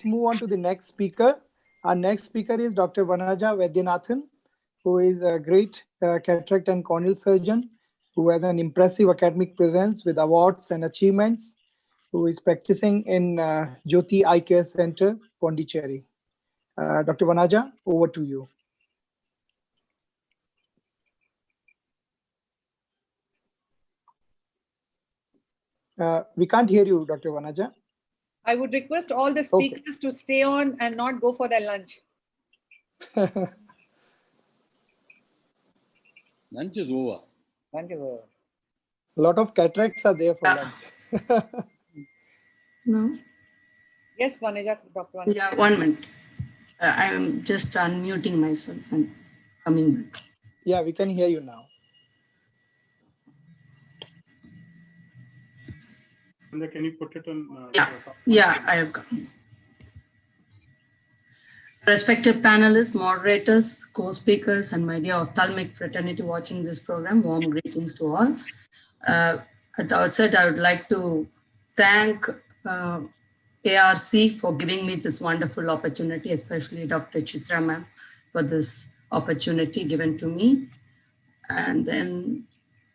move on to the next speaker. Our next speaker is Dr. Vanaja Vaidyanathan, who is a great cataract and corneal surgeon who has an impressive academic presence with awards and achievements, who is practicing in Jyoti Eye Care Center, Pondicherry. Dr. Vanaja, over to you. We can't hear you, Dr. Vanaja. I would request all the speakers to stay on and not go for their lunch. Lunch is over. Lunch is over. A lot of cataracts are there for lunch. No? Yes, Vanaja, Dr. Vanaja. Yeah, 1 minute. I'm just unmuting myself and coming back. Yeah, we can hear you now. Can you put it on? Yeah, I have come. Respected panelists, moderators, co-speakers, and my dear ophthalmic fraternity watching this program, warm greetings to all. At the outset, I would like to thank ARC for giving me this wonderful opportunity, especially Dr. Chitra ma'am for this opportunity given to me. And then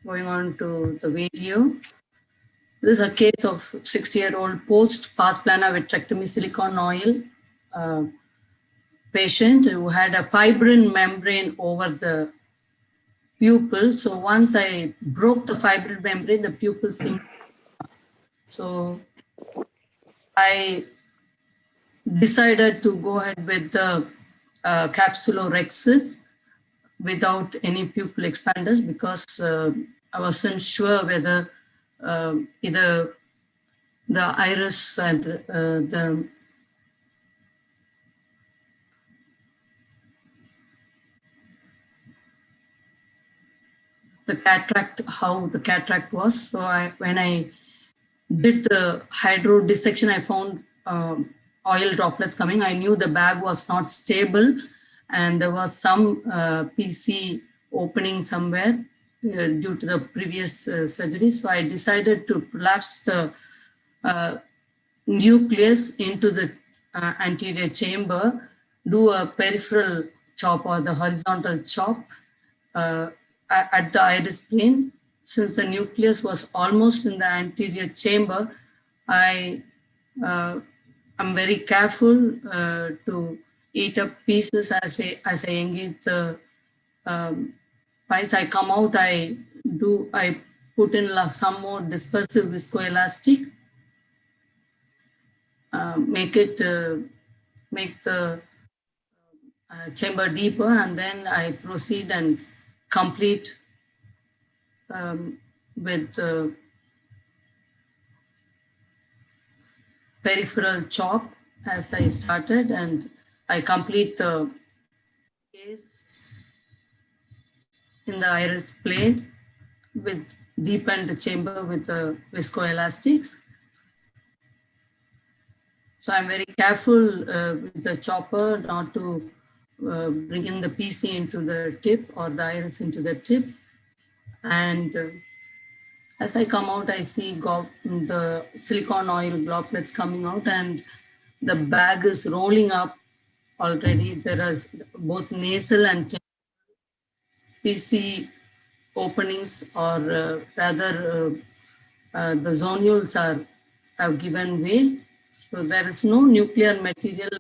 going on to the video. This is a case of 60-year-old post-pars plana vitrectomy silicone oil patient who had a fibrin membrane over the pupil. So once I broke the fibrin membrane, the pupil seemed. So I decided to go ahead with the capsulorhexis without any pupil expanders because I wasn't sure whether either the iris and the cataract, how the cataract was. So when I did the hydro dissection, I found oil droplets coming. I knew the bag was not stable and there was some PC opening somewhere due to the previous surgery. So I decided to prolapse the nucleus into the anterior chamber, do a peripheral chop or the horizontal chop at the iris plane. Since the nucleus was almost in the anterior chamber, I'm very careful to eat up pieces as I engage the pies. I come out, I put in some more dispersive viscoelastic, make the chamber deeper, and then I proceed and complete with the peripheral chop as I started, and I complete the case in the iris plane with deepened chamber with the viscoelastics. So I'm very careful with the chopper not to bring in the PC into the tip or the iris into the tip. And as I come out, I see the silicone oil droplets coming out and the bag is rolling up already. There are both nasal and PC openings, or rather the zonules have given way. So there is no nuclear material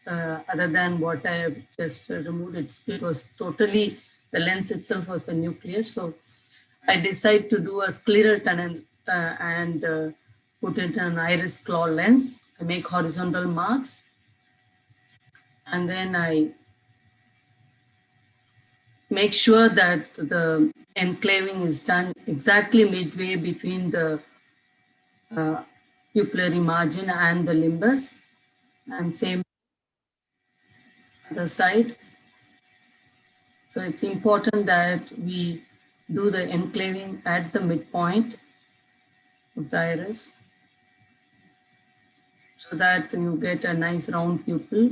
other than what I have just removed. It was totally, the lens itself was a nucleus. So I decided to do a scleral tunnel and put it in an iris claw lens. I make horizontal marks. And then I make sure that the enclaving is done exactly midway between the pupillary margin and the limbus, and same other side. So it's important that we do the enclaving at the midpoint of the iris so that you get a nice round pupil,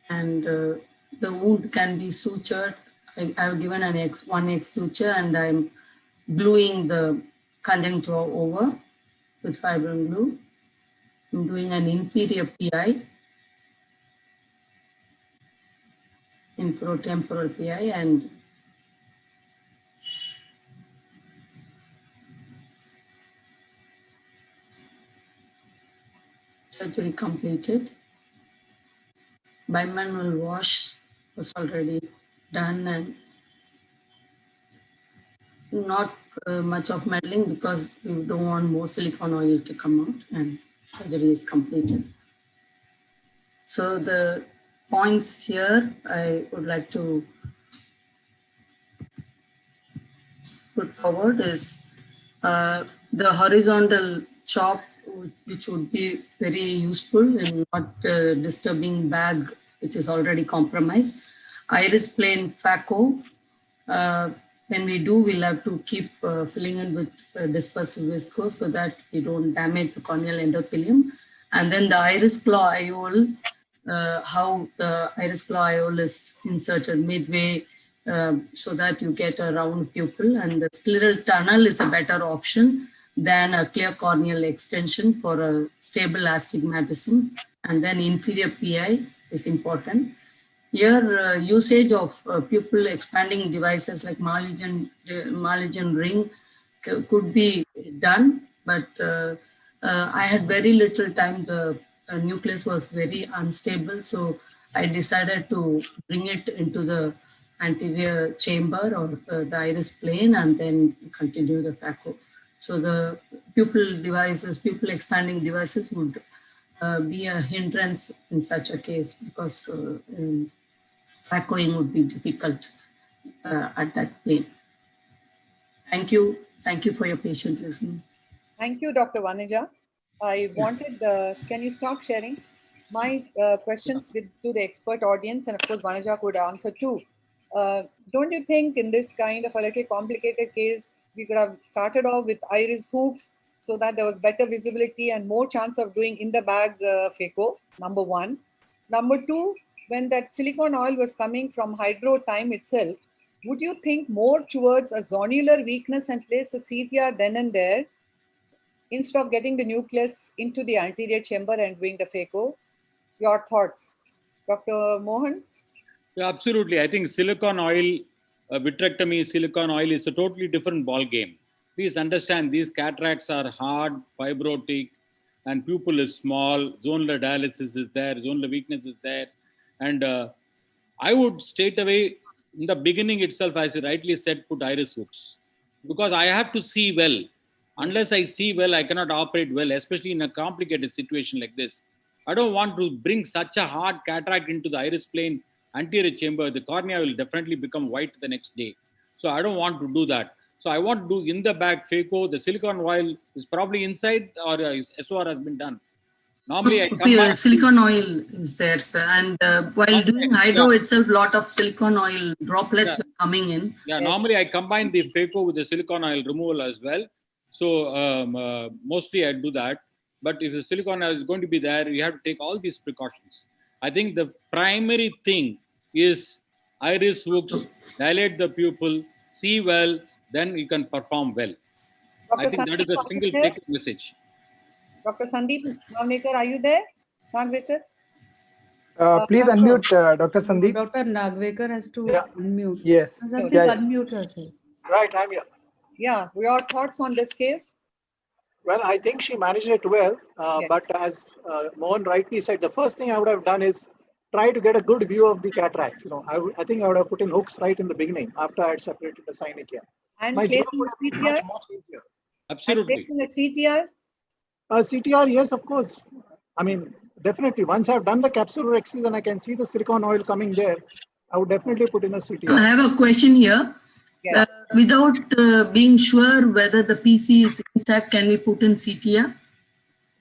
and the wound can be sutured. I've given an 1X suture and I'm gluing the conjunctiva over with fibrin glue. I'm doing an inferior PI, infratemporal PI, and surgery completed. Bimanual wash was already done, and not much of meddling because we don't want more silicone oil to come out, and surgery is completed. So the points here I would like to put forward is the horizontal chop, which would be very useful in not disturbing bag, which is already compromised. Iris plane phaco. When we do, we'll have to keep filling in with dispersive visco so that we don't damage the corneal endothelium. And then the iris claw IOL, how the iris claw IOL is inserted midway so that you get a round pupil, and the scleral tunnel is a better option than a clear corneal extension for a stable astigmatism. And then inferior PI is important. Here, usage of pupil expanding devices like Marligen ring could be done, but I had very little time. The nucleus was very unstable, so I decided to bring it into the anterior chamber or the iris plane and then continue the phaco. So the pupil devices, pupil expanding devices would be a hindrance in such a case because phacoing would be difficult at that plane. Thank you. Thank you for your patient listening. Thank you, Dr. Vanuja. I wanted, can you stop sharing? My questions to the expert audience, and of course, Vanuja could answer too. Don't you think in this kind of a little complicated case, we could have started off with iris hooks so that there was better visibility and more chance of doing in the bag phaco, number one. Number two, when that silicone oil was coming from hydro time itself, would you think more towards a zonular weakness and place a CTR then and there instead of getting the nucleus into the anterior chamber and doing the phaco? Your thoughts, Dr. Mohan? Yeah, absolutely. I think silicone oil, vitrectomy, silicone oil is a totally different ball game. Please understand these cataracts are hard, fibrotic, and pupil is small, zonular dialysis is there, zonular weakness is there. And I would straight away, in the beginning itself, as you rightly said, put iris hooks. Because I have to see well. Unless I see well, I cannot operate well, especially in a complicated situation like this. I don't want to bring such a hard cataract into the iris plane anterior chamber. The cornea will definitely become white the next day. So I don't want to do that. So I want to do in the bag phaco. The silicone oil is probably inside, or SOR has been done. Normally, I combine silicone oil is there, sir. And while doing hydro itself, lot of silicone oil droplets were coming in. Yeah, normally I combine the phaco with the silicone oil removal as well. So mostly I do that. But if the silicone oil is going to be there, you have to take all these precautions. I think the primary thing is iris hooks, dilate the pupil, see well, then you can perform well. I think that is the single take message. Dr. Sandeep Nagvekar, are you there? Nagvekar? Please unmute Dr. Sandeep. Dr. Nagvekar has to unmute. Yes. Sandeep, Yeah. unmute herself. Right, I'm here. Yeah, your thoughts on this case? Well, I think she managed it well, Yes. but as Mohan rightly said, the first thing I would have done is try to get a good view of the cataract. I think I would have put in hooks right in the beginning after I had separated the synechia. And My job placing would have been CTR? much easier. And Absolutely. placing a CTR? CTR, yes, of course. I mean, definitely. Once I've done the capsulorhexis and I can see the silicone oil coming there, I would definitely put in a I CTR. have a question here. Yes. Without being sure whether the PC is intact, can we put in CTR?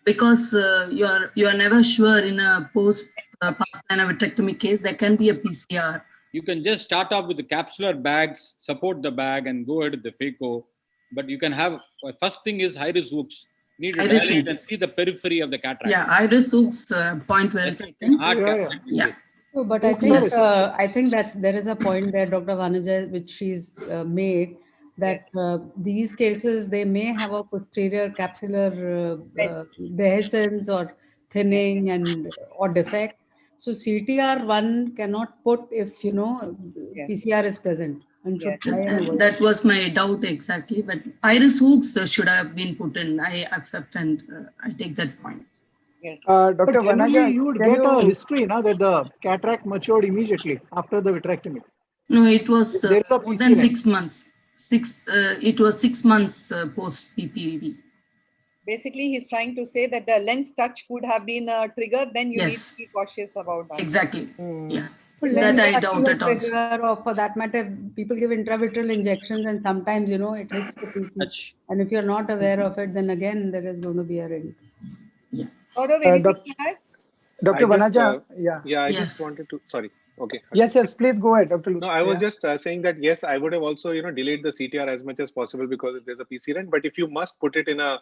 Because you are never sure in a post past-planar vitrectomy case, there can be a PCR. You can just start off with the capsular bags, support the bag, and go ahead with the phaco. But you can have, first thing is iris hooks. Need to Iris dilate and hooks. see the periphery of the cataract. Yeah, iris hooks point well Just a taken. hard Yeah, cataract is yeah. this. So, but Yes. I think that there is a point there, Dr. Vanuja, which she's made, that these cases, they may have a posterior capsular dehiscence or thinning and or defect. So CTR one cannot put if Yes. PCR is present and should Yes. try and avoid. That was my doubt exactly, but iris hooks should have been put in. I accept and I take that point. Yes. Dr. But generally, Vanaja, you would can get a you- history now that the cataract matured immediately after the vitrectomy. No, it was There is a more than PC 6 months. It was 6 months post PPV. Basically, he's trying to say that the lens touch could have been a trigger. Then you need Yes. to be cautious about that. Exactly. Hmm. Yeah. But That lens I touch doubt is a it also. trigger, or for that matter, people give intravitreal injections and sometimes, it hits the PC. Touch. And if you're not aware of it, then again, there is going to be a ring. Gaurav, anything Doc- to add? Dr. I just, Vanaja, yeah. Yeah, I Yes. just wanted to, sorry. Okay. Yes, please go ahead, Dr. No, I was Yeah. just saying that, yes, I would have also, delayed the CTR as much as possible because there's a PC run. But if you must put it in a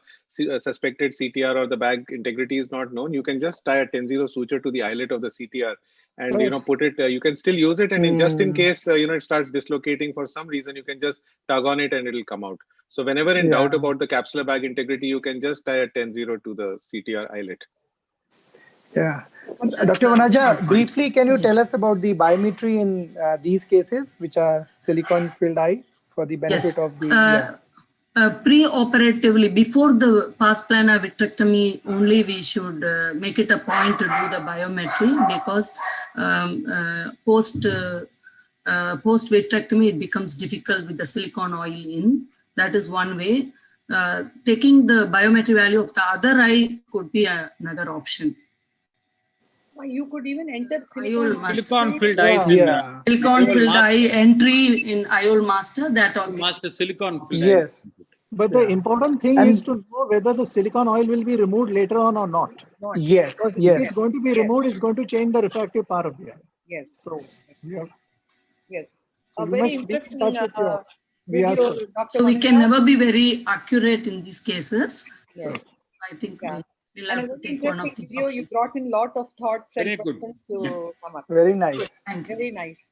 suspected CTR or the bag integrity is not known, you can just tie a 10-0 suture to the eyelet of the CTR and, Right. put it, you can still use it. And just in Hmm. case, it starts dislocating for some reason, you can just tug on it and it'll come out. So whenever in doubt Yeah. about the capsular bag integrity, you can just tie a 10-0 to the CTR eyelet. Yeah. That's Dr. a Vanaja, good point. briefly, can you Yes. tell us about the biometry in these cases, which are silicon-filled eye, for the benefit of the... Pre-operatively, before the pars plana vitrectomy, only we should make it a point to do the biometry, because post vitrectomy it becomes difficult with the silicone oil in. That is one way. Taking the biometry value of the other eye could be another option. You could even enter IOL master. Silicon filled eyes in Yeah. Silicone IOL filled master. eye entry in IOL master, that okay. master silicon filled Yes. But the Yeah. important thing And- is to know whether the silicone oil will be removed later on or not. Yes, Because if yes. it's going to be Yes. removed, it's going to change the refractive power of the eye. Yes. So, yeah. Yes. So A you very must be in interesting touch with your video, VR. Dr. So we can Vanija. never be very accurate in these cases. Yes. So I think Yeah. we'll And have a to very take one of interesting these video. You options. brought in a lot of thoughts and Very good. questions to come up. Very nice. Thank you. Very nice.